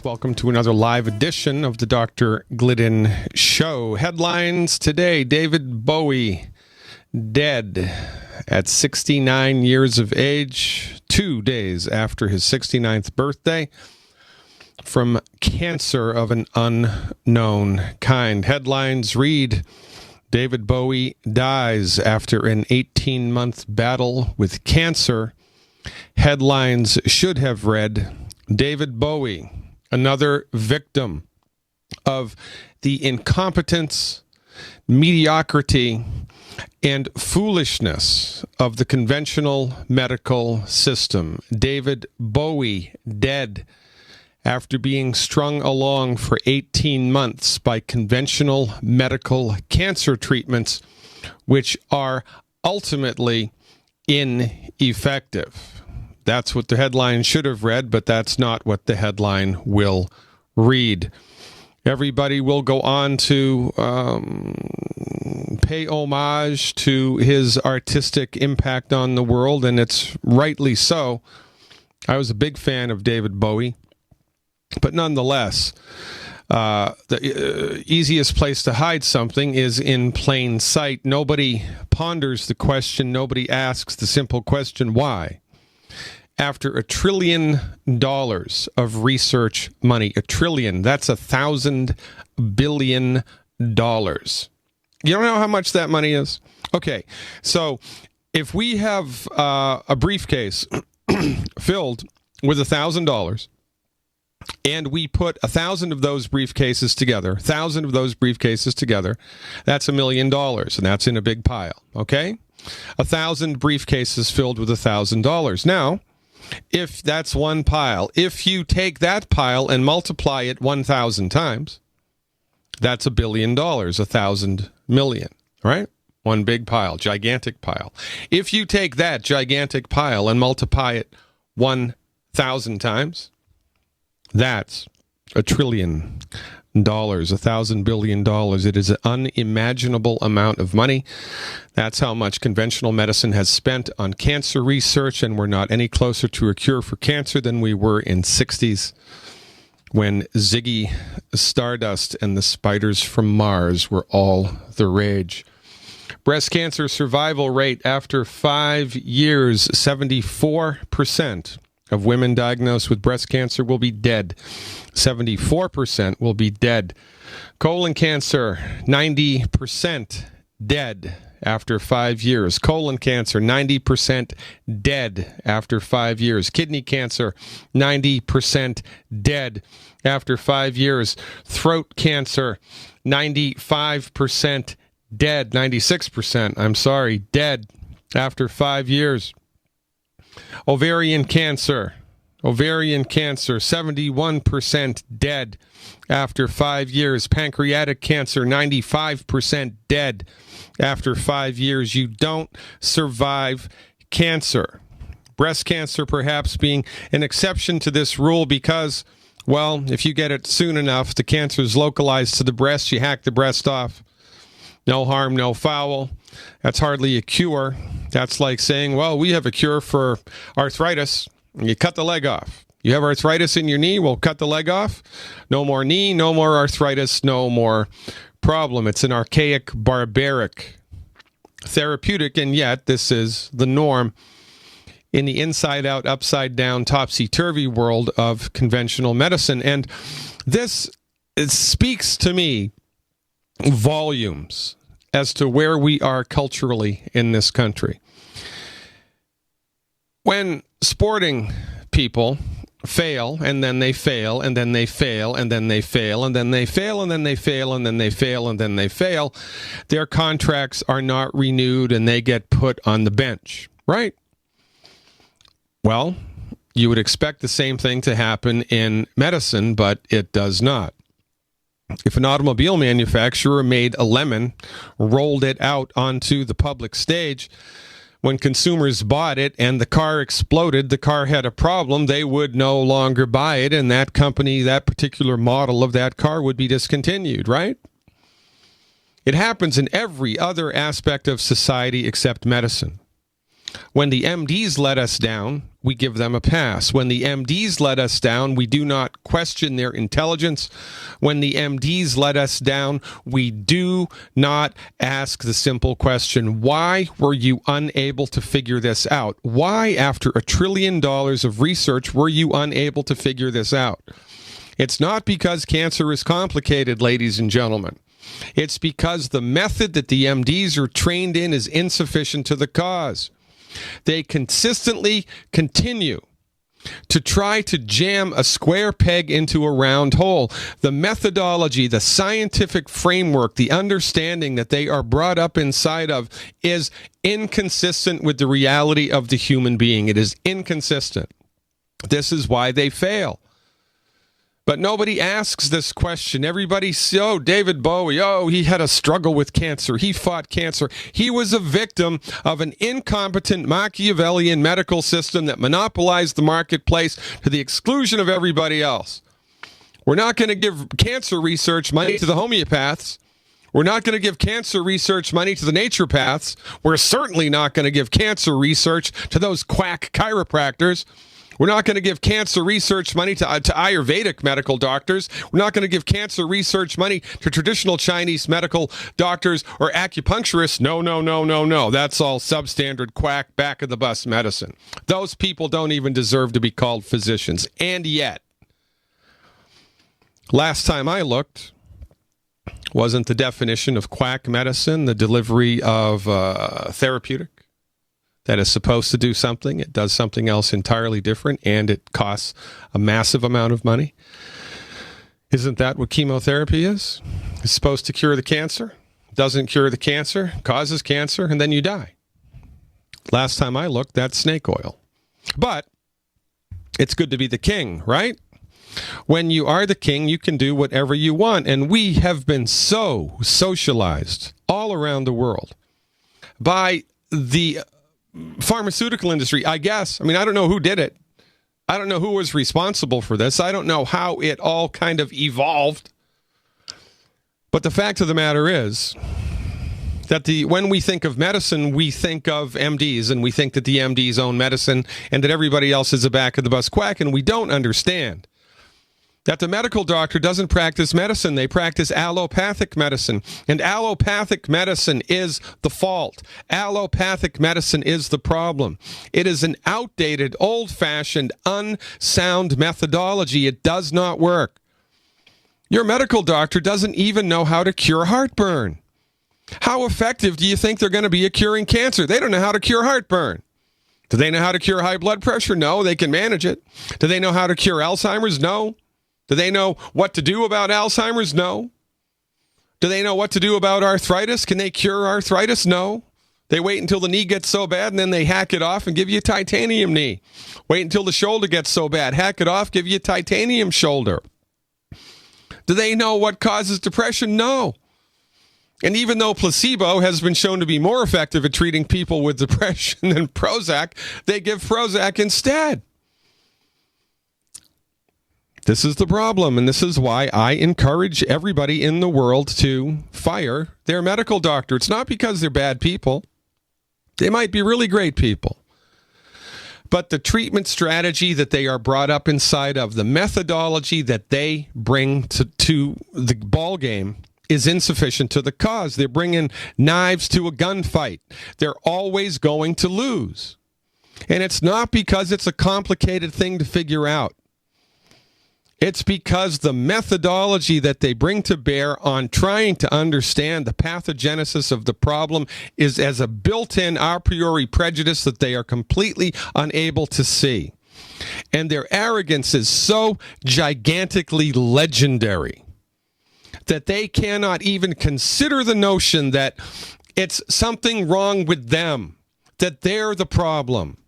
Welcome to another live edition of the Dr. Glidden Show. Headlines today: David Bowie dead at 69 years of age, 2 days after his 69th birthday, from cancer of an unknown kind. Headlines read: David Bowie dies after an 18-month battle with cancer. Headlines should have read: David Bowie, another victim of the incompetence, mediocrity, and foolishness of the conventional medical system. David Bowie dead after being strung along for 18 months by conventional medical cancer treatments, which are ultimately ineffective. That's what the headline should have read, but that's not what the headline will read. Everybody will go on to pay homage to his artistic impact on the world, and it's rightly so. I was a big fan of David Bowie, but nonetheless, the easiest place to hide something is in plain sight. Nobody ponders the question. Nobody asks the simple question, why? After $1 trillion of research money, $1 trillion, that's $1,000 billion. You don't know how much that money is? Okay, so if we have a briefcase filled with $1,000, and we put 1,000 of those briefcases together, that's $1 million, and that's in a big pile, okay? 1,000 briefcases filled with $1,000. Now, if that's one pile, if you take that pile and multiply it 1,000 times, that's $1 billion, 1,000 million, right? One big pile, gigantic pile. If you take that gigantic pile and multiply it 1,000 times, that's $1 trillion, $1,000 billion. It is an unimaginable amount of money. That's how much conventional medicine has spent on cancer research, and we're not any closer to a cure for cancer than we were in 60s when Ziggy Stardust and the spiders from Mars were all the rage. Breast cancer survival rate after 5 years, 74%. Of women diagnosed with breast cancer will be dead. 74% will be dead. Colon cancer, 90% dead after 5 years. Colon cancer, 90% dead after 5 years. Kidney cancer, 90% dead after 5 years. Throat cancer, 95% dead. 96%, dead after 5 years. Ovarian cancer, 71% dead after 5 years. Pancreatic cancer, 95% dead after 5 years. You don't survive cancer. Breast cancer perhaps being an exception to this rule because, well, if you get it soon enough, the cancer is localized to the breast, you hack the breast off. No harm, no foul. That's hardly a cure. That's like saying, well, we have a cure for arthritis. And you cut the leg off. You have arthritis in your knee, we'll cut the leg off. No more knee, no more arthritis, no more problem. It's an archaic, barbaric therapeutic, and yet this is the norm in the inside-out, upside-down, topsy-turvy world of conventional medicine. And this, it speaks to me volumes as to where we are culturally in this country. When sporting people fail, and then they fail, and then they fail, and then they fail, and then they fail, and then they fail, and then they fail, and then they fail, their contracts are not renewed, and they get put on the bench, right? Well, you would expect the same thing to happen in medicine, but it does not. If an automobile manufacturer made a lemon, rolled it out onto the public stage, when consumers bought it and the car exploded, the car had a problem, they would no longer buy it, and that company, that particular model of that car would be discontinued, right? It happens in every other aspect of society except medicine. When the MDs let us down, we give them a pass. When the MDs let us down, we do not question their intelligence. When the MDs let us down, we do not ask the simple question, why were you unable to figure this out? Why, after $1 trillion of research, were you unable to figure this out? It's not because cancer is complicated, ladies and gentlemen. It's because the method that the MDs are trained in is insufficient to the cause. They consistently continue to try to jam a square peg into a round hole. The methodology, the scientific framework, the understanding that they are brought up inside of is inconsistent with the reality of the human being. It is inconsistent. This is why they fail. But nobody asks this question. Everybody says, oh, David Bowie, oh, he had a struggle with cancer. He fought cancer. He was a victim of an incompetent Machiavellian medical system that monopolized the marketplace to the exclusion of everybody else. We're not going to give cancer research money to the homeopaths. We're not going to give cancer research money to the naturopaths. We're certainly not going to give cancer research to those quack chiropractors. We're not going to give cancer research money to Ayurvedic medical doctors. We're not going to give cancer research money to traditional Chinese medical doctors or acupuncturists. No. That's all substandard quack, back-of-the-bus medicine. Those people don't even deserve to be called physicians. And yet, last time I looked, wasn't the definition of quack medicine the delivery of therapeutic? That is supposed to do something, it does something else entirely different, and it costs a massive amount of money. Isn't that what chemotherapy is? It's supposed to cure the cancer, doesn't cure the cancer, causes cancer, and then you die. Last time I looked, that's snake oil. But it's good to be the king, right? When you are the king, you can do whatever you want, and we have been so socialized all around the world by the pharmaceutical industry, I guess. I mean, I don't know who did it. I don't know who was responsible for this. I don't know how it all kind of evolved. But the fact of the matter is that when we think of medicine, we think of MDs, and we think that the MDs own medicine and that everybody else is a back-of-the-bus quack, and we don't understand that the medical doctor doesn't practice medicine. They practice allopathic medicine. And allopathic medicine is the fault. Allopathic medicine is the problem. It is an outdated, old-fashioned, unsound methodology. It does not work. Your medical doctor doesn't even know how to cure heartburn. How effective do you think they're going to be at curing cancer? They don't know how to cure heartburn. Do they know how to cure high blood pressure? No, they can manage it. Do they know how to cure Alzheimer's? No. Do they know what to do about Alzheimer's? No. Do they know what to do about arthritis? Can they cure arthritis? No. They wait until the knee gets so bad and then they hack it off and give you a titanium knee. Wait until the shoulder gets so bad, hack it off, give you a titanium shoulder. Do they know what causes depression? No. And even though placebo has been shown to be more effective at treating people with depression than Prozac, they give Prozac instead. This is the problem, and this is why I encourage everybody in the world to fire their medical doctor. It's not because they're bad people. They might be really great people. But the treatment strategy that they are brought up inside of, the methodology that they bring to the ball game is insufficient to the cause. They're bringing knives to a gunfight. They're always going to lose. And it's not because it's a complicated thing to figure out. It's because the methodology that they bring to bear on trying to understand the pathogenesis of the problem is as a built-in a priori prejudice that they are completely unable to see. And their arrogance is so gigantically legendary that they cannot even consider the notion that it's something wrong with them, that they're the problem.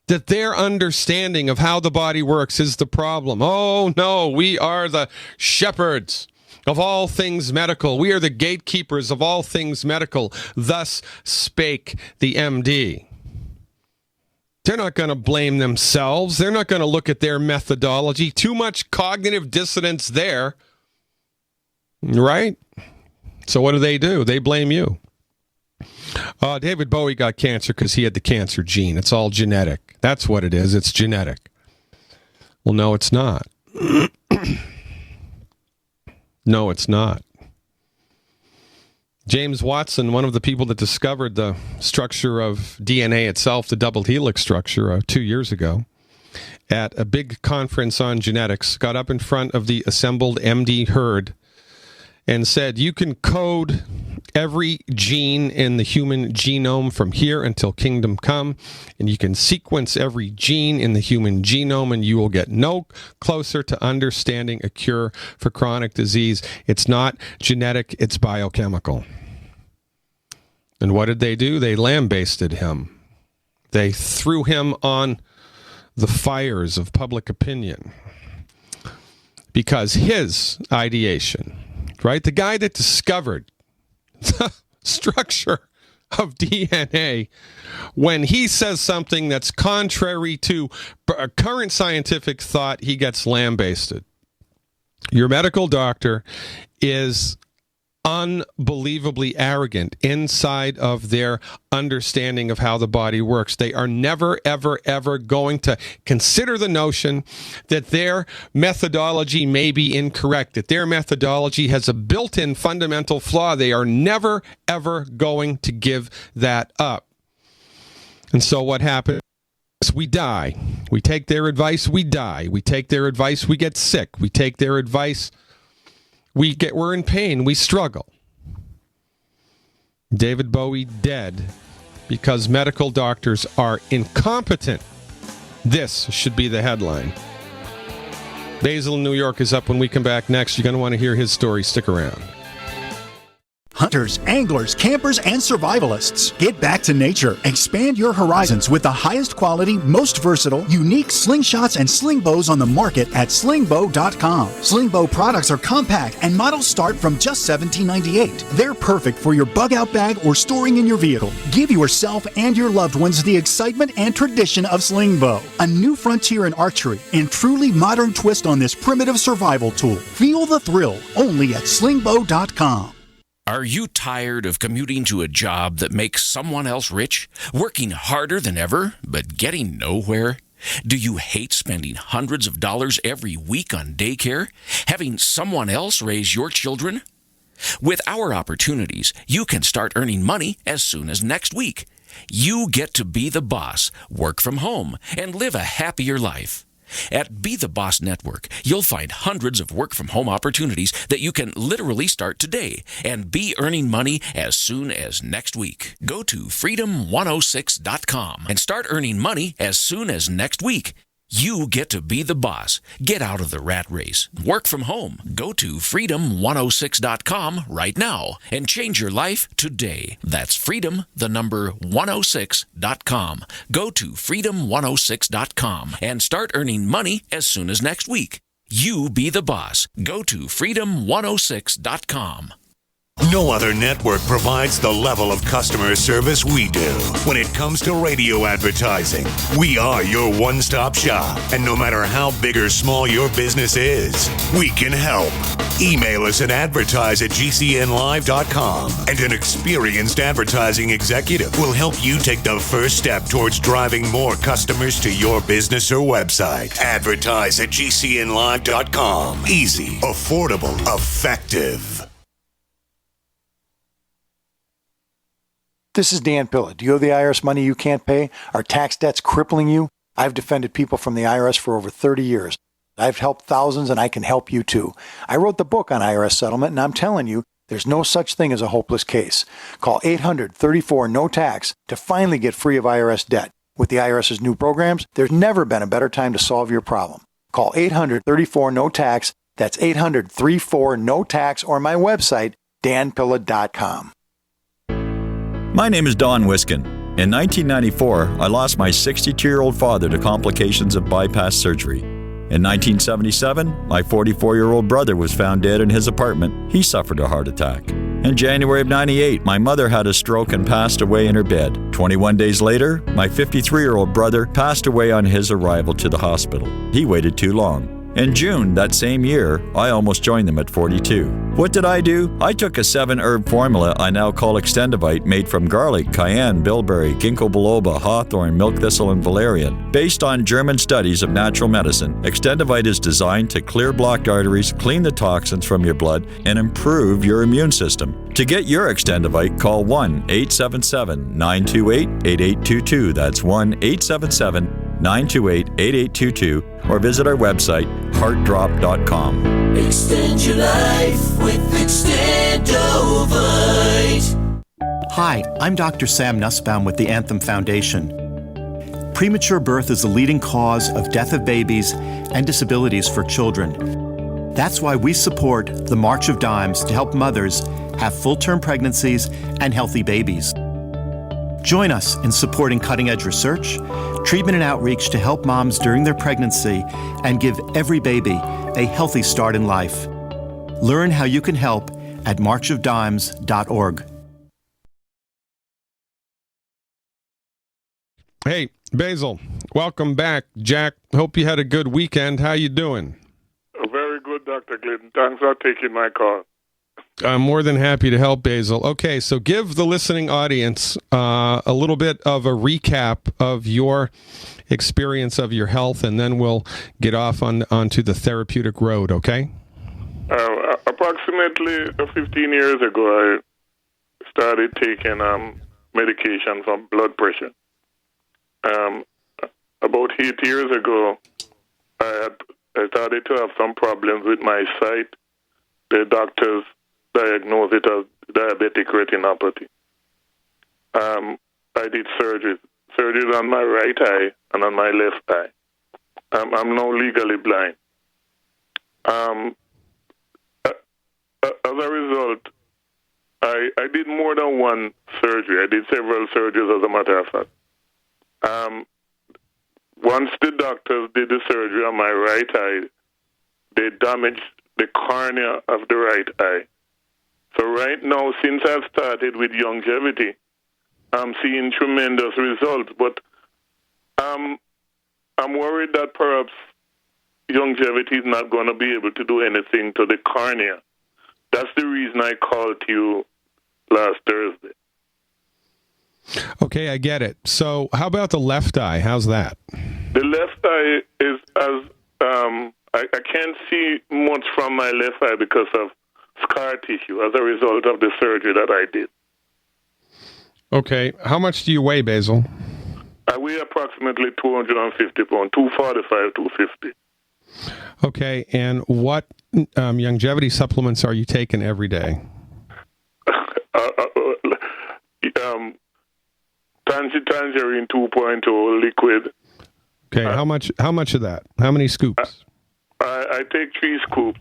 That their understanding of how the body works is the problem. Oh, no, we are the shepherds of all things medical. We are the gatekeepers of all things medical. Thus spake the MD. They're not going to blame themselves. They're not going to look at their methodology. Too much cognitive dissonance there. Right? So what do? They blame you. David Bowie got cancer because he had the cancer gene. It's all genetic. That's what it is. It's genetic. Well, no, it's not. No, it's not. James Watson, one of the people that discovered the structure of DNA itself, the double helix structure, 2 years ago, at a big conference on genetics, got up in front of the assembled MD herd and said, you can code every gene in the human genome from here until kingdom come, and you can sequence every gene in the human genome, and you will get no closer to understanding a cure for chronic disease. It's not genetic, it's biochemical. And what did they do? They lambasted him. They threw him on the fires of public opinion because his ideation, right? The guy that discovered the structure of DNA, when he says something that's contrary to current scientific thought, he gets lambasted. Your medical doctor is unbelievably arrogant inside of their understanding of how the body works. They are never, ever, ever going to consider the notion that their methodology may be incorrect, that their methodology has a built-in fundamental flaw. They are never, ever going to give that up. And so what happens? We die. We take their advice, we die. We take their advice, we get sick. We take their advice, we're in pain, we struggle. David Bowie dead because medical doctors are incompetent. This should be the headline. Basil in New York is up when we come back next. You're going to want to hear his story. Stick around. Hunters, anglers, campers, and survivalists. Get back to nature. Expand your horizons with the highest quality, most versatile, unique slingshots and sling bows on the market at slingbow.com. Slingbow products are compact and models start from just $17.98. They're perfect for your bug-out bag or storing in your vehicle. Give yourself and your loved ones the excitement and tradition of Slingbow. A new frontier in archery and truly modern twist on this primitive survival tool. Feel the thrill only at slingbow.com. Are you tired of commuting to a job that makes someone else rich? Working harder than ever, but getting nowhere? Do you hate spending hundreds of dollars every week on daycare? Having someone else raise your children? With our opportunities, you can start earning money as soon as next week. You get to be the boss, work from home, and live a happier life. At Be the Boss Network, you'll find hundreds of work-from-home opportunities that you can literally start today and be earning money as soon as next week. Go to freedom106.com and start earning money as soon as next week. You get to be the boss. Get out of the rat race. Work from home. Go to freedom106.com right now and change your life today. That's freedom, the number 106.com. Go to freedom106.com and start earning money as soon as next week. You be the boss. Go to freedom106.com. No other network provides the level of customer service we do. When it comes to radio advertising, we are your one-stop shop. And no matter how big or small your business is, we can help. Email us at advertise@gcnlive.com, and an experienced advertising executive will help you take the first step towards driving more customers to your business or website. Advertise@gcnlive.com. Easy, affordable, effective. This is Dan Pilla. Do you owe the IRS money you can't pay? Are tax debts crippling you? I've defended people from the IRS for over 30 years. I've helped thousands, and I can help you too. I wrote the book on IRS settlement, and I'm telling you, there's no such thing as a hopeless case. Call 800-34-NO-TAX to finally get free of IRS debt. With the IRS's new programs, there's never been a better time to solve your problem. Call 800-34-NO-TAX. That's 800-34-NO-TAX, or my website, danpilla.com. My name is Don Wiskin. In 1994, I lost my 62-year-old father to complications of bypass surgery. In 1977, my 44-year-old brother was found dead in his apartment. He suffered a heart attack. In January of 98, my mother had a stroke and passed away in her bed. 21 days later, my 53-year-old brother passed away on his arrival to the hospital. He waited too long. In June that same year, I almost joined them at 42. What did I do? I took a 7-herb formula I now call Extendivite, made from garlic, cayenne, bilberry, ginkgo biloba, hawthorn, milk thistle, and valerian. Based on German studies of natural medicine, Extendivite is designed to clear blocked arteries, clean the toxins from your blood, and improve your immune system. To get your Extendivite, call 1-877-928-8822. That's 1-877-928-8822, or visit our website, heartdrop.com. Extend your life with Extendovite. Hi, I'm Dr. Sam Nussbaum with the Anthem Foundation. Premature birth is the leading cause of death of babies and disabilities for children. That's why we support the March of Dimes to help mothers have full-term pregnancies and healthy babies. Join us in supporting cutting-edge research, treatment and outreach to help moms during their pregnancy and give every baby a healthy start in life. Learn how you can help at marchofdimes.org. Hey, Basil, welcome back. Jack, hope you had a good weekend. How you doing? Very good, Dr. Glidden. Thanks for taking my call. I'm more than happy to help, Basil. Okay, so give the listening audience a little bit of a recap of your experience of your health, and then we'll get off onto the therapeutic road, okay? Approximately 15 years ago, I started taking medication for blood pressure. About 8 years ago, I started to have some problems with my sight. The doctors diagnosed it as diabetic retinopathy. I did surgery on my right eye and on my left eye. I'm now legally blind. As a result, I did more than one surgery. I did several surgeries, as a matter of fact. Once the doctors did the surgery on my right eye, they damaged the cornea of the right eye. So right now, since I've started with longevity, I'm seeing tremendous results. But I'm worried that perhaps longevity is not going to be able to do anything to the cornea. That's the reason I called you last Thursday. Okay, I get it. So how about the left eye? How's that? The left eye is I can't see much from my left eye because of scar tissue as a result of the surgery that I did. Okay, how much do you weigh, Basil? I weigh approximately 250 pounds, 245, 250. Okay, and what longevity supplements are you taking every day? Tangerine 2.0 liquid. Okay, how much of that? How many scoops? I take 3 scoops,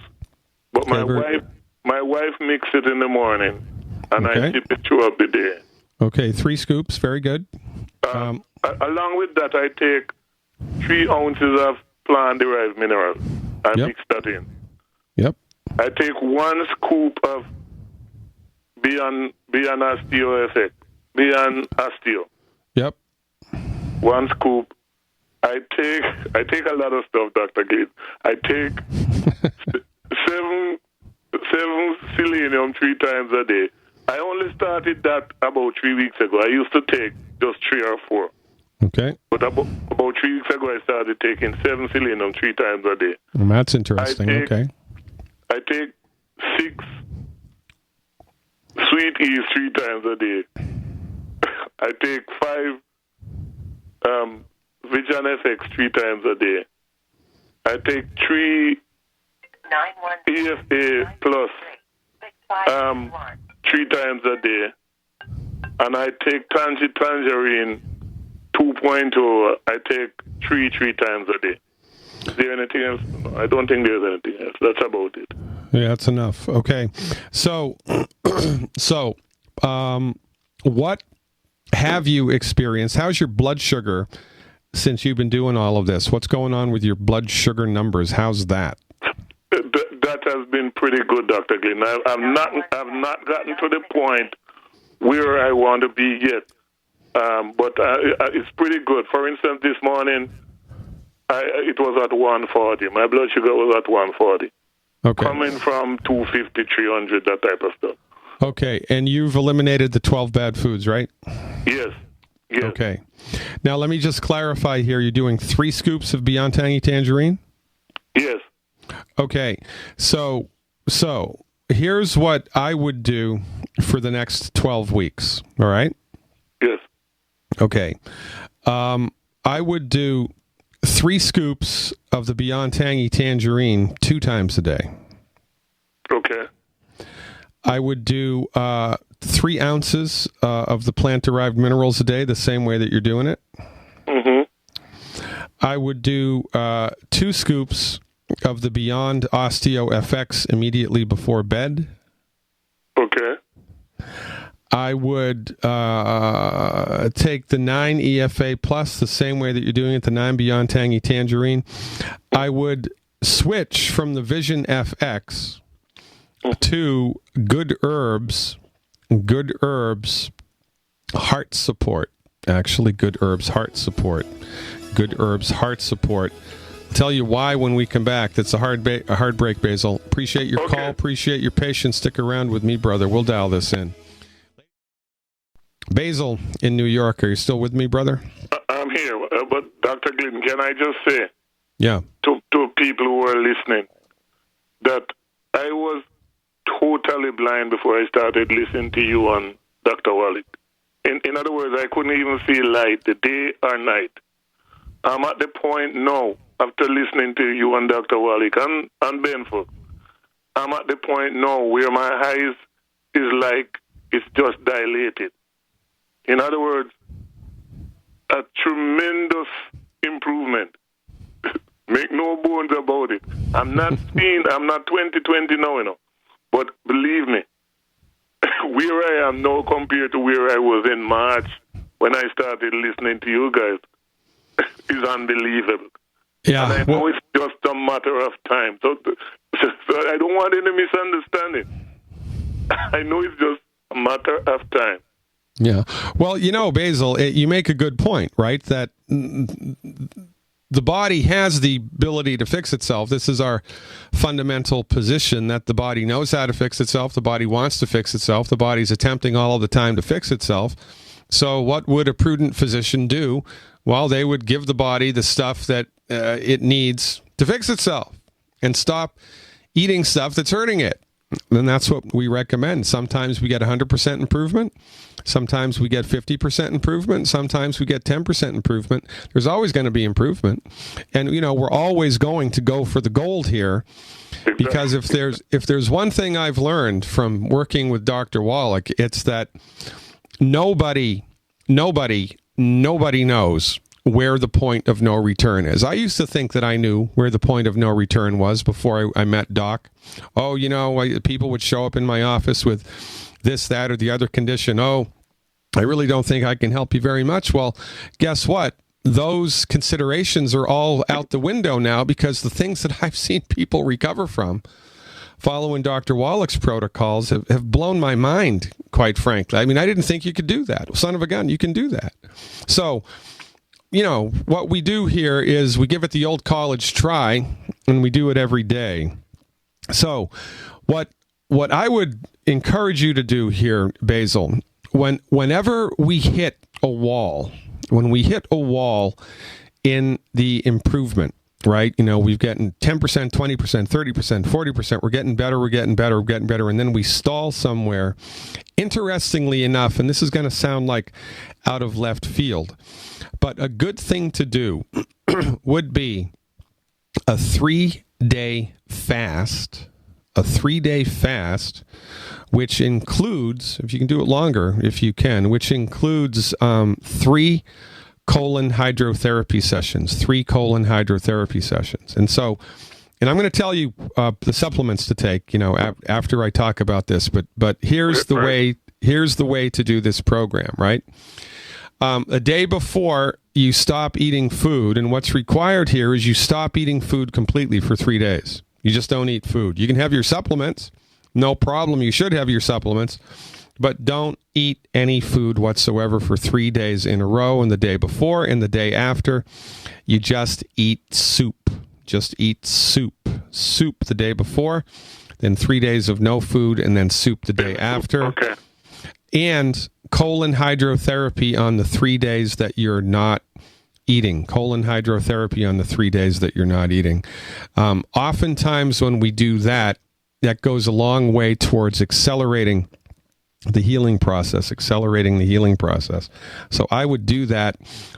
but okay, my wife mixes it in the morning, and I sip it throughout the day. Okay, 3 scoops, very good. Along with that, I take 3 ounces of plant-derived minerals. I mix that in. Yep. I take 1 scoop of Beyond Osteo Effect, Beyond Osteo. Yep. 1 scoop. I take a lot of stuff, Dr. Glidden. I take 7 selenium 3 times a day. I only started that about 3 weeks ago. I used to take just 3 or 4. Okay. But about 3 weeks ago, I started taking 7 selenium 3 times a day. Well, that's interesting. Okay. I take 6 sweet E's 3 times a day. I take 5 Vision FX 3 times a day. I take 3 EFA Plus 3 times a day. And I take Tangerine 2.0. I take 3 times a day. Is there anything else? I don't think there's anything else. That's about it. Yeah, that's enough. Okay. So, what have you experienced? How's your blood sugar since you've been doing all of this? What's going on with your blood sugar numbers? How's that? That has been pretty good, Dr. Glidden. I've not gotten to the point where I want to be yet, but it's pretty good. For instance, this morning, it was at 140. My blood sugar was at 140. Okay. Coming from 250, 300, that type of stuff. Okay, and you've eliminated the 12 bad foods, right? Yes. Yes. Okay. Now, let me just clarify here. You're doing 3 scoops of Beyond Tangy Tangerine? Yes. Okay. So here's what I would do for the next 12 weeks, all right? Yes. Okay. I would do 3 scoops of the Beyond Tangy Tangerine 2 times a day. Okay. I would do 3 ounces of the plant-derived minerals a day, the same way that you're doing it. Mm-hmm. I would do 2 scoops of the Beyond Osteo FX immediately before bed. Okay. I would take the 9 EFA Plus the same way that you're doing it, the 9 Beyond Tangy Tangerine. I would switch from the Vision FX to Good Herbs Heart Support. Actually, Good Herbs Heart Support. Good Herbs Heart Support. I'll tell you why when we come back. That's a hard break, Basil. Appreciate your call. Appreciate your patience. Stick around with me, brother. We'll dial this in. Basil in New York. Are you still with me, brother? I'm here. But Dr. Glidden, can I just say to people who are listening that I was totally blind before I started listening to you on Dr. Wallach. In other words, I couldn't even see light, the day or night. I'm at the point now, after listening to you and Dr. Wallach and Benford, I'm at the point now where my eyes is like it's just dilated. In other words, a tremendous improvement. Make no bones about it. I'm not 20/20 now, you know. But believe me, where I am now compared to where I was in March when I started listening to you guys is unbelievable. Yeah. And I know it's just a matter of time. So I don't want any misunderstanding. I know it's just a matter of time. Yeah. Well, Basil, you make a good point, right? That the body has the ability to fix itself. This is our fundamental position, that the body knows how to fix itself. The body wants to fix itself. The body's attempting all of the time to fix itself. So what would a prudent physician do? Well, they would give the body the stuff that it needs to fix itself and stop eating stuff that's hurting it. And that's what we recommend. Sometimes we get 100% improvement. Sometimes we get 50% improvement. Sometimes we get 10% improvement. There's always going to be improvement. And, we're always going to go for the gold here, because if there's one thing I've learned from working with Dr. Wallach, it's that nobody knows where the point of no return is. I used to think that I knew where the point of no return was before I met Doc. Oh, people would show up in my office with this, that, or the other condition. Oh, I really don't think I can help you very much. Well, guess what? Those considerations are all out the window now, because the things that I've seen people recover from following Dr. Wallach's protocols have blown my mind, quite frankly. I mean, I didn't think you could do that. Son of a gun, you can do that. So, what we do here is we give it the old college try, and we do it every day. So what I would encourage you to do here, Basil, whenever we hit a wall, in the improvement, right? We've gotten 10%, 20%, 30%, 40%. We're getting better. And then we stall somewhere. Interestingly enough, and this is going to sound like out of left field, but a good thing to do would be a 3-day fast. A 3-day fast, which includes, if you can do it longer, if you can, which includes 3 colon hydrotherapy sessions. And I'm going to tell you the supplements to take, after I talk about this. But here's the way to do this program, right? A day before you stop eating food, and what's required here is you stop eating food completely for 3 days. You just don't eat food. You can have your supplements, no problem. You should have your supplements, but don't eat any food whatsoever for 3 days in a row, and the day before and the day after, you just eat soup. Just eat soup. Soup the day before, then 3 days of no food, and then soup the day after. Okay. And colon hydrotherapy on the 3 days that you're not eating. Colon hydrotherapy on the 3 days that you're not eating. Oftentimes when we do that, that goes a long way towards accelerating the healing process. So I would do that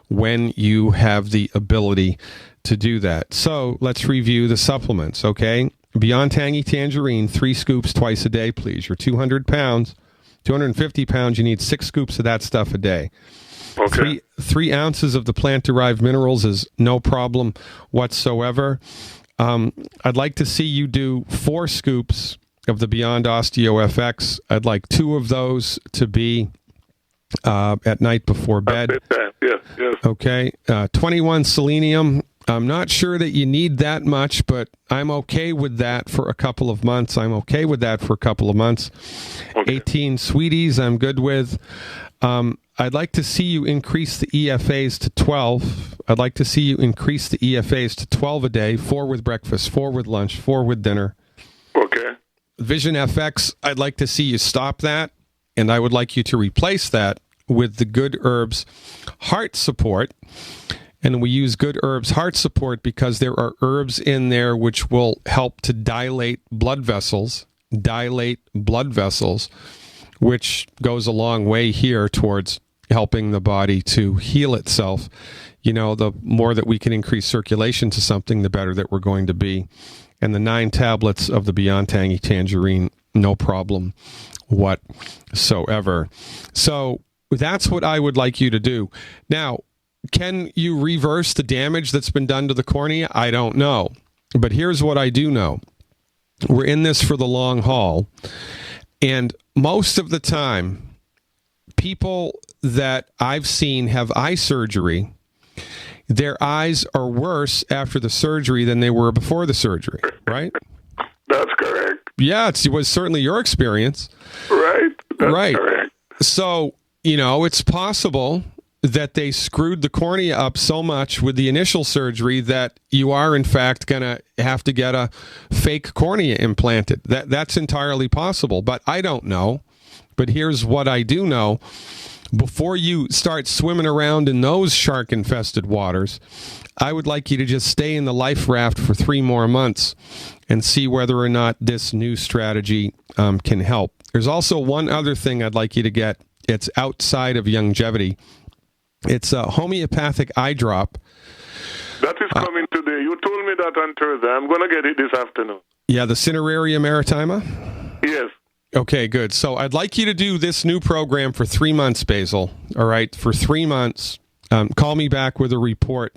when you have the ability to do that. So let's review the supplements, okay? Beyond Tangy Tangerine, 3 scoops twice a day, please. You're 200 pounds, 250 pounds, you need 6 scoops of that stuff a day. Okay. 3 ounces of the plant-derived minerals is no problem whatsoever. I'd like to see you do 4 scoops of the Beyond Osteo FX. I'd like 2 of those to be at night before bed. Yes. Okay. 21 selenium. I'm not sure that you need that much, but I'm okay with that for a couple of months. Okay. 18 sweeties, I'm good with. I'd like to see you increase the EFAs to 12. I'd like to see you increase the EFAs to 12 a day, 4 with breakfast, 4 with lunch, 4 with dinner. Okay. Vision FX, I'd like to see you stop that, and I would like you to replace that with the Good Herbs Heart Support. And we use Good Herbs Heart Support because there are herbs in there which will help to dilate blood vessels, which goes a long way here towards helping the body to heal itself. You know, the more that we can increase circulation to something, the better that we're going to be. And the 9 tablets of the Beyond Tangy Tangerine, no problem whatsoever. So that's what I would like you to do. Now, can you reverse the damage that's been done to the cornea? I don't know. But here's what I do know. We're in this for the long haul. And most of the time, people that I've seen have eye surgery, their eyes are worse after the surgery than they were before the surgery, right? That's correct. Yeah, it was certainly your experience. Right. That's right. Correct. So, you know, it's possible that they screwed the cornea up so much with the initial surgery that you are, in fact, going to have to get a fake cornea implanted. That's entirely possible, but I don't know. But here's what I do know. Before you start swimming around in those shark-infested waters, I would like you to just stay in the life raft for 3 more months and see whether or not this new strategy can help. There's also one other thing I'd like you to get. It's outside of longevity. It's a homeopathic eye drop. That is coming today. You told me that on Thursday. I'm going to get it this afternoon. Yeah, the Cineraria maritima? Yes. Okay, good. So I'd like you to do this new program for 3 months, Basil. All right, for 3 months. Call me back with a report,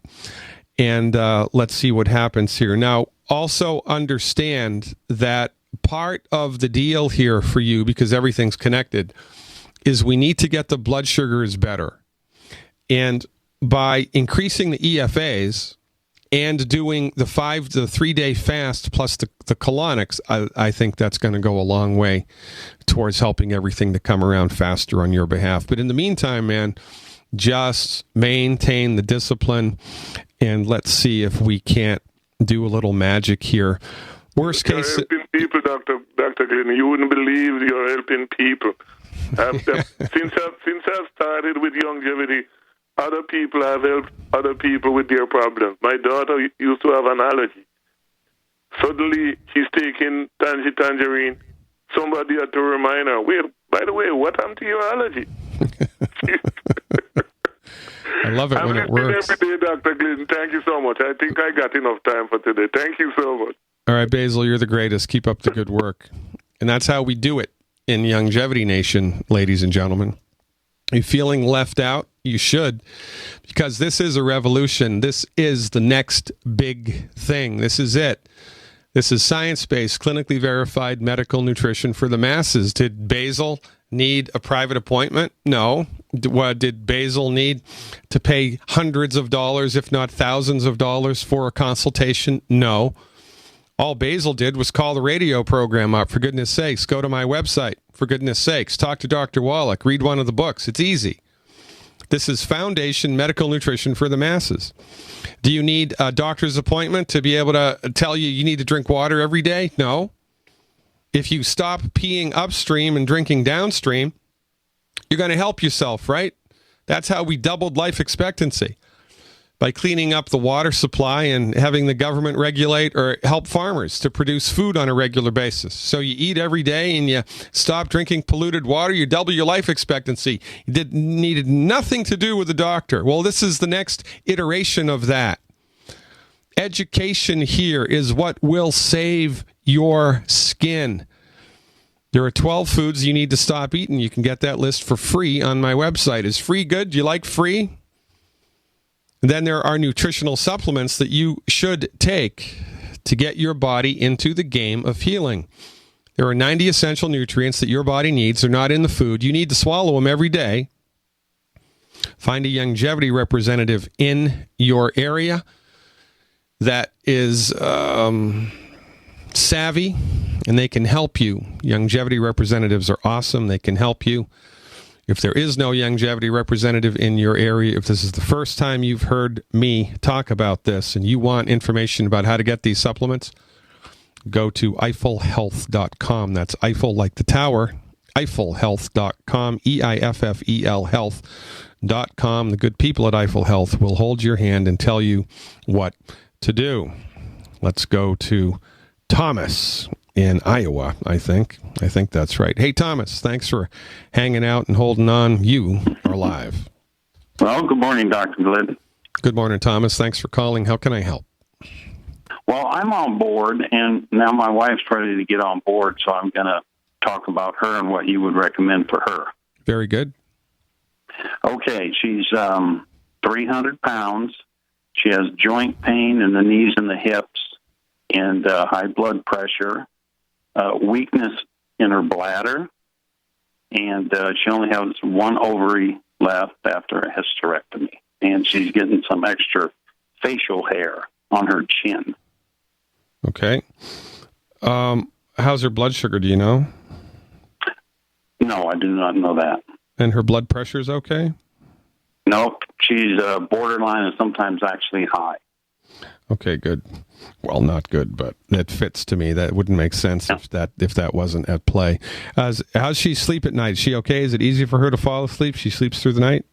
and let's see what happens here. Now, also understand that part of the deal here for you, because everything's connected, is we need to get the blood sugars better. And by increasing the EFAs and doing the 3-day fast plus the colonics, I think that's going to go a long way towards helping everything to come around faster on your behalf. But in the meantime, man, just maintain the discipline, and let's see if we can't do a little magic here. Worst case... You're helping people, Dr. Glidden. You wouldn't believe you're helping people. Since I've started with longevity, other people have helped other people with their problems. My daughter used to have an allergy. Suddenly, she's taking tangerine. Somebody had to remind her, wait, by the way, what happened to your allergy? I love it when it works. Every day, Dr. Glidden. Thank you so much. I think I got enough time for today. Thank you so much. All right, Basil, you're the greatest. Keep up the good work. And that's how we do it in Longevity Nation, ladies and gentlemen. Are you feeling left out? You should, because this is a revolution. This is the next big thing. This is it. This is science-based, clinically verified medical nutrition for the masses. Did Basil need a private appointment? No. Did Basil need to pay hundreds of dollars, if not thousands of dollars, for a consultation? No. All Basil did was call the radio program up. For goodness sakes, go to my website, for goodness sakes. Talk to Dr. Wallach. Read one of the books. It's easy. This is foundation medical nutrition for the masses. Do you need a doctor's appointment to be able to tell you need to drink water every day? No. If you stop peeing upstream and drinking downstream, you're going to help yourself, right? That's how we doubled life expectancy, by cleaning up the water supply and having the government regulate or help farmers to produce food on a regular basis. So you eat every day and you stop drinking polluted water, you double your life expectancy. It needed nothing to do with the doctor. Well, this is the next iteration of that. Education here is what will save your skin. There are 12 foods you need to stop eating. You can get that list for free on my website. Is free good? Do you like free? Then there are nutritional supplements that you should take to get your body into the game of healing. There are 90 essential nutrients that your body needs. They're not in the food. You need to swallow them every day. Find a longevity representative in your area that is savvy, and they can help you. Longevity representatives are awesome. They can help you. If there is no longevity representative in your area, if this is the first time you've heard me talk about this and you want information about how to get these supplements, go to EiffelHealth.com. That's Eiffel like the tower, EiffelHealth.com, EIFFEL health.com. The good people at Eiffel Health will hold your hand and tell you what to do. Let's go to Thomas in Iowa, I think. I think that's right. Hey, Thomas, thanks for hanging out and holding on. You are live. Well, good morning, Dr. Glidden. Good morning, Thomas. Thanks for calling. How can I help? Well, I'm on board, and now my wife's ready to get on board, so I'm going to talk about her and what you would recommend for her. Very good. Okay, she's 300 pounds. She has joint pain in the knees and the hips and high blood pressure. Weakness in her bladder, and she only has one ovary left after a hysterectomy, and she's getting some extra facial hair on her chin. Okay. How's her blood sugar, do you know? No, I do not know that. And her blood pressure is okay? Nope. She's borderline and sometimes actually high. Okay, good. Well, not good, but that fits to me. That wouldn't make sense if that wasn't at play. How's she sleep at night? Is she okay? Is it easy for her to fall asleep? She sleeps through the night?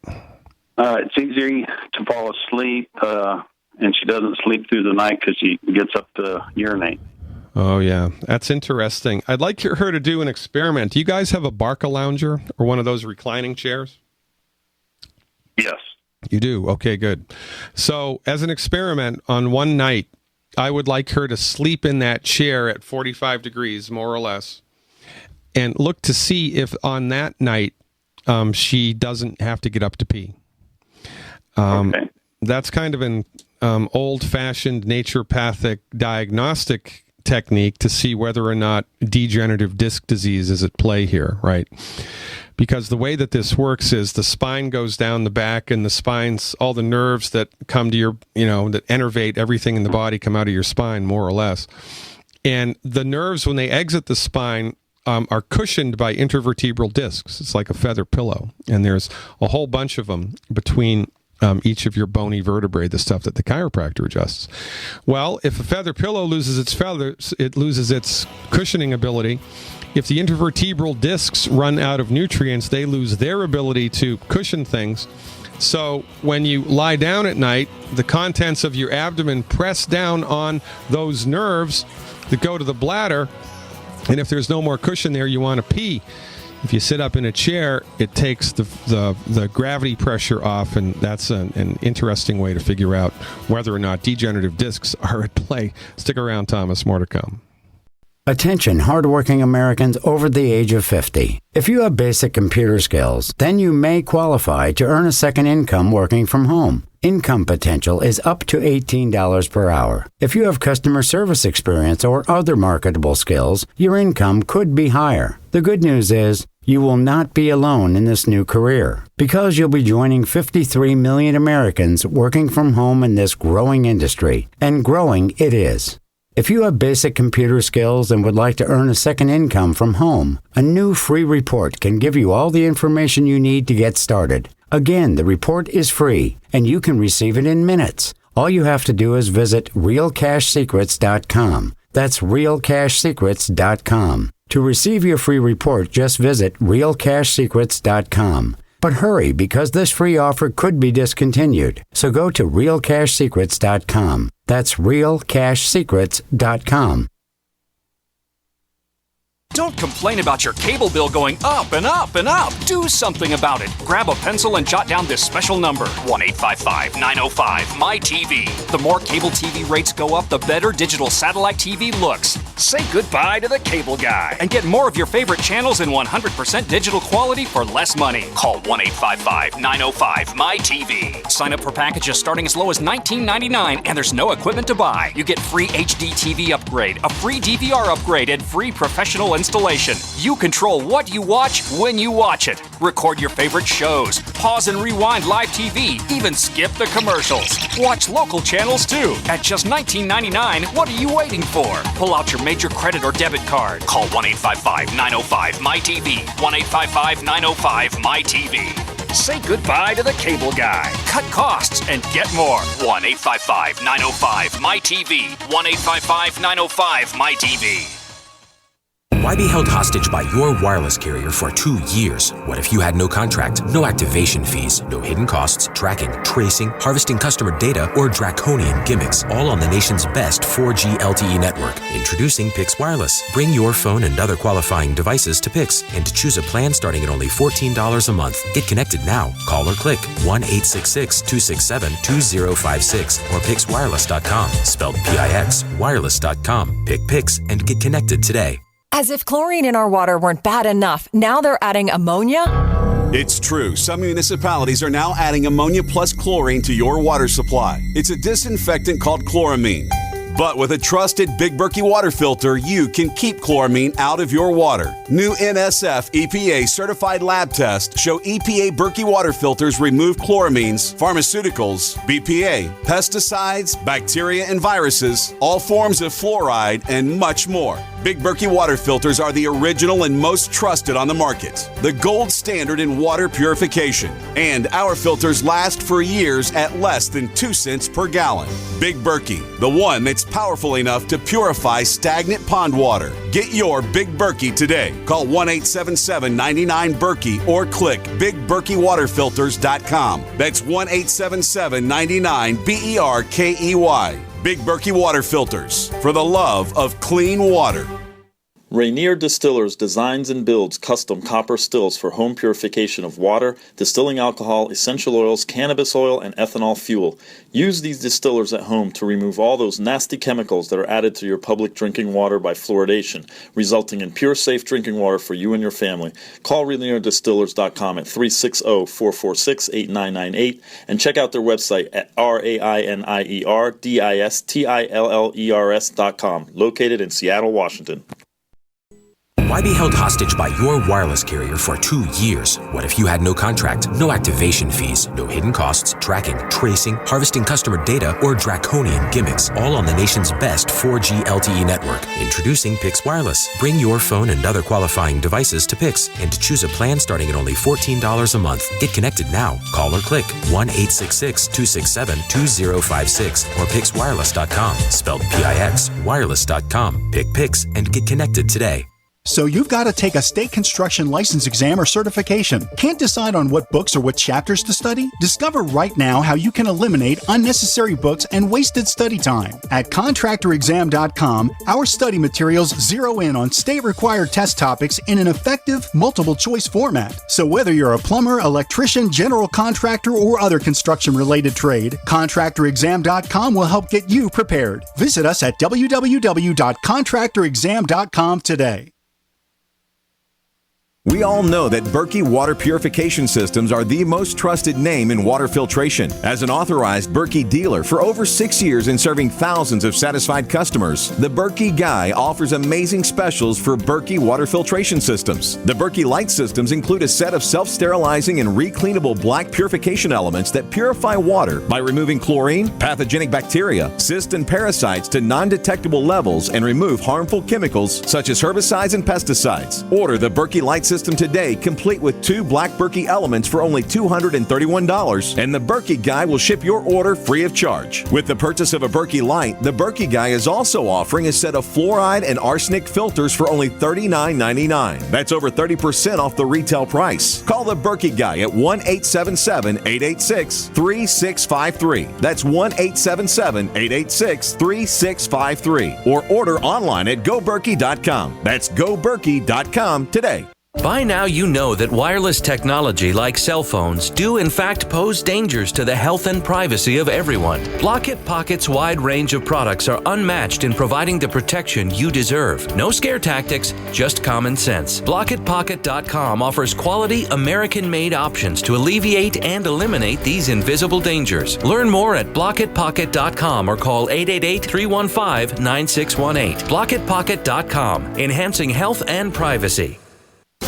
It's easy to fall asleep, and she doesn't sleep through the night because she gets up to urinate. Oh, yeah. That's interesting. I'd like her to do an experiment. Do you guys have a Barca lounger or one of those reclining chairs? Yes. You do? Okay, good. So as an experiment, on one night, I would like her to sleep in that chair at 45 degrees, more or less, and look to see if on that night she doesn't have to get up to pee. Okay. That's kind of an old-fashioned naturopathic diagnostic technique to see whether or not degenerative disc disease is at play here, right? Because the way that this works is the spine goes down the back, and the spine's, all the nerves that come to your, that innervate everything in the body come out of your spine, more or less. And the nerves, when they exit the spine, are cushioned by intervertebral discs. It's like a feather pillow. And there's a whole bunch of them between each of your bony vertebrae, the stuff that the chiropractor adjusts. Well, if a feather pillow loses its feathers, it loses its cushioning ability. If the intervertebral discs run out of nutrients, they lose their ability to cushion things. So when you lie down at night, the contents of your abdomen press down on those nerves that go to the bladder. And if there's no more cushion there, you want to pee. If you sit up in a chair, it takes the gravity pressure off, and that's an interesting way to figure out whether or not degenerative discs are at play. Stick around, Thomas. More to come. Attention hardworking Americans over the age of 50. If you have basic computer skills, then you may qualify to earn a second income working from home. Income potential is up to $18 per hour. If you have customer service experience or other marketable skills, your income could be higher. The good news is, you will not be alone in this new career, because you'll be joining 53 million Americans working from home in this growing industry, and growing it is. If you have basic computer skills and would like to earn a second income from home, a new free report can give you all the information you need to get started. Again, the report is free, and you can receive it in minutes. All you have to do is visit realcashsecrets.com. That's realcashsecrets.com. To receive your free report, just visit realcashsecrets.com. But hurry, because this free offer could be discontinued. So go to realcashsecrets.com. That's realcashsecrets.com. Don't complain about your cable bill going up and up and up. Do something about it. Grab a pencil and jot down this special number, 1-855-905-MY-TV. The more cable TV rates go up, the better digital satellite TV looks. Say goodbye to the cable guy and get more of your favorite channels in 100% digital quality for less money. Call 1-855-905-MY-TV. Sign up for packages starting as low as $19.99, and there's no equipment to buy. You get free HD TV upgrade, a free DVR upgrade, and free professional installation. You control what you watch when you watch it. Record your favorite shows, pause and rewind live TV, even skip the commercials. Watch local channels too. At just $19.99, what are you waiting for? Pull out your major credit or debit card. Call 1-855-905-MY-TV. 1-855-905-MY-TV. Say goodbye to the cable guy. Cut costs and get more. 1-855-905-MY-TV. 1-855-905-MY-TV. Why be held hostage by your wireless carrier for 2 years? What if you had no contract, no activation fees, no hidden costs, tracking, tracing, harvesting customer data, or draconian gimmicks, all on the nation's best 4G LTE network? Introducing Pix Wireless. Bring your phone and other qualifying devices to Pix and choose a plan starting at only $14 a month. Get connected now. Call or click 1-866-267-2056 or pixwireless.com. Spelled P-I-X, wireless.com. Pick Pix and get connected today. As if chlorine in our water weren't bad enough, now they're adding ammonia? It's true. Some municipalities are now adding ammonia plus chlorine to your water supply. It's a disinfectant called chloramine. But with a trusted Big Berkey water filter, you can keep chloramine out of your water. New NSF EPA certified lab tests show EPA Berkey water filters remove chloramines, pharmaceuticals, BPA, pesticides, bacteria and viruses, all forms of fluoride, and much more. Big Berkey water filters are the original and most trusted on the market, the gold standard in water purification. And our filters last for years at less than 2 cents per gallon. Big Berkey, the one that's powerful enough to purify stagnant pond water. Get your Big Berkey today. Call 1-877-99-BERKEY or click BigBerkeyWaterFilters.com. That's 1-877-99-BERKEY. Big Berkey Water Filters, for the love of clean water. Rainier Distillers designs and builds custom copper stills for home purification of water, distilling alcohol, essential oils, cannabis oil, and ethanol fuel. Use these distillers at home to remove all those nasty chemicals that are added to your public drinking water by fluoridation, resulting in pure, safe drinking water for you and your family. Call RainierDistillers.com at 360-446-8998 and check out their website at RainierDistillers.com, located in Seattle, Washington. Why be held hostage by your wireless carrier for 2 years? What if you had no contract, no activation fees, no hidden costs, tracking, tracing, harvesting customer data, or draconian gimmicks, all on the nation's best 4G LTE network? Introducing Pix Wireless. Bring your phone and other qualifying devices to Pix and choose a plan starting at only $14 a month. Get connected now. Call or click 1-866-267-2056 or pixwireless.com. Spelled P-I-X, wireless.com. Pick Pix and get connected today. So you've got to take a state construction license exam or certification. Can't decide on what books or what chapters to study? Discover right now how you can eliminate unnecessary books and wasted study time. At contractorexam.com, our study materials zero in on state-required test topics in an effective, multiple-choice format. So whether you're a plumber, electrician, general contractor, or other construction-related trade, contractorexam.com will help get you prepared. Visit us at www.contractorexam.com today. We all know that Berkey Water Purification Systems are the most trusted name in water filtration. As an authorized Berkey dealer for over 6 years and serving thousands of satisfied customers, the Berkey Guy offers amazing specials for Berkey water filtration systems. The Berkey Light systems include a set of self-sterilizing and recleanable black purification elements that purify water by removing chlorine, pathogenic bacteria, cysts, and parasites to non-detectable levels and remove harmful chemicals such as herbicides and pesticides. Order the Berkey Light system today, complete with 2 black Berkey elements for only $231, and the Berkey Guy will ship your order free of charge. With the purchase of a Berkey Light, the Berkey Guy is also offering a set of fluoride and arsenic filters for only $39.99. That's over 30% off the retail price. Call the Berkey Guy at 1-877-886-3653. That's 1-877-886-3653. Or order online at goberkey.com. That's goberkey.com today. By now you know that wireless technology like cell phones do in fact pose dangers to the health and privacy of everyone. Block-It Pocket's wide range of products are unmatched in providing the protection you deserve. No scare tactics, just common sense. BlockItPocket.com offers quality American-made options to alleviate and eliminate these invisible dangers. Learn more at BlockItPocket.com or call 888-315-9618. BlockItPocket.com, enhancing health and privacy.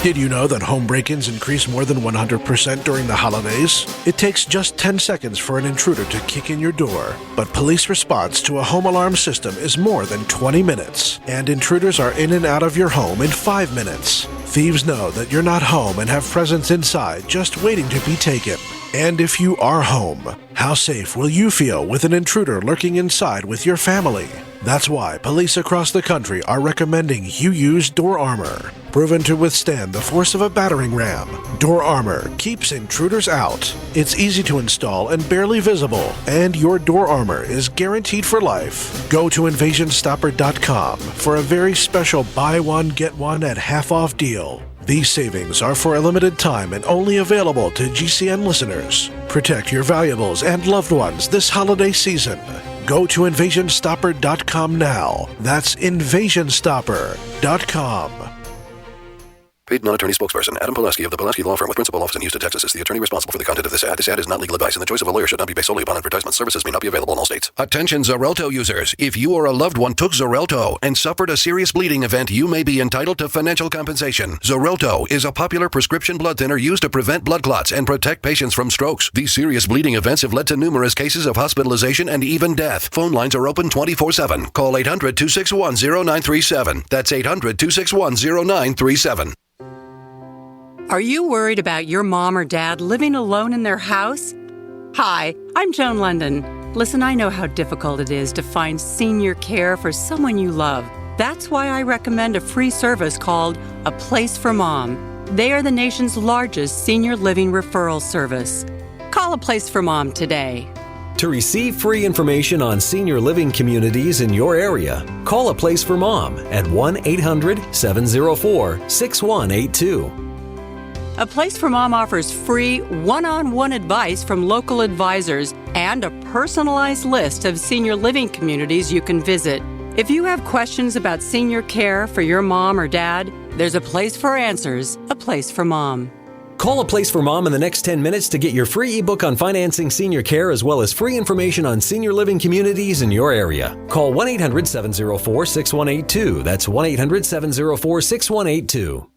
Did you know that home break-ins increase more than 100% during the holidays? It takes just 10 seconds for an intruder to kick in your door, but police response to a home alarm system is more than 20 minutes, and intruders are in and out of your home in 5 minutes. Thieves know that you're not home and have presents inside just waiting to be taken. And if you are home, how safe will you feel with an intruder lurking inside with your family? That's why police across the country are recommending you use Door Armor. Proven to withstand the force of a battering ram, Door Armor keeps intruders out. It's easy to install and barely visible, and your Door Armor is guaranteed for life. Go to InvasionStopper.com for a very special buy one, get one at half off deal. These savings are for a limited time and only available to GCN listeners. Protect your valuables and loved ones this holiday season. Go to InvasionStopper.com now. That's InvasionStopper.com. Paid non-attorney spokesperson Adam Pulaski of the Pulaski Law Firm with principal office in Houston, Texas is the attorney responsible for the content of this ad. This ad is not legal advice, and the choice of a lawyer should not be based solely upon advertisement. Services may not be available in all states. Attention Xarelto users. If you or a loved one took Xarelto and suffered a serious bleeding event, you may be entitled to financial compensation. Xarelto is a popular prescription blood thinner used to prevent blood clots and protect patients from strokes. These serious bleeding events have led to numerous cases of hospitalization and even death. Phone lines are open 24/7. Call 800-261-0937. That's 800-261-0937. Are you worried about your mom or dad living alone in their house? Hi, I'm Joan London. Listen, I know how difficult it is to find senior care for someone you love. That's why I recommend a free service called A Place for Mom. They are the nation's largest senior living referral service. Call A Place for Mom today. To receive free information on senior living communities in your area, call A Place for Mom at 1-800-704-6182. A Place for Mom offers free one-on-one advice from local advisors and a personalized list of senior living communities you can visit. If you have questions about senior care for your mom or dad, there's a place for answers, A Place for Mom. Call A Place for Mom in the next 10 minutes to get your free ebook on financing senior care as well as free information on senior living communities in your area. Call 1-800-704-6182. That's 1-800-704-6182.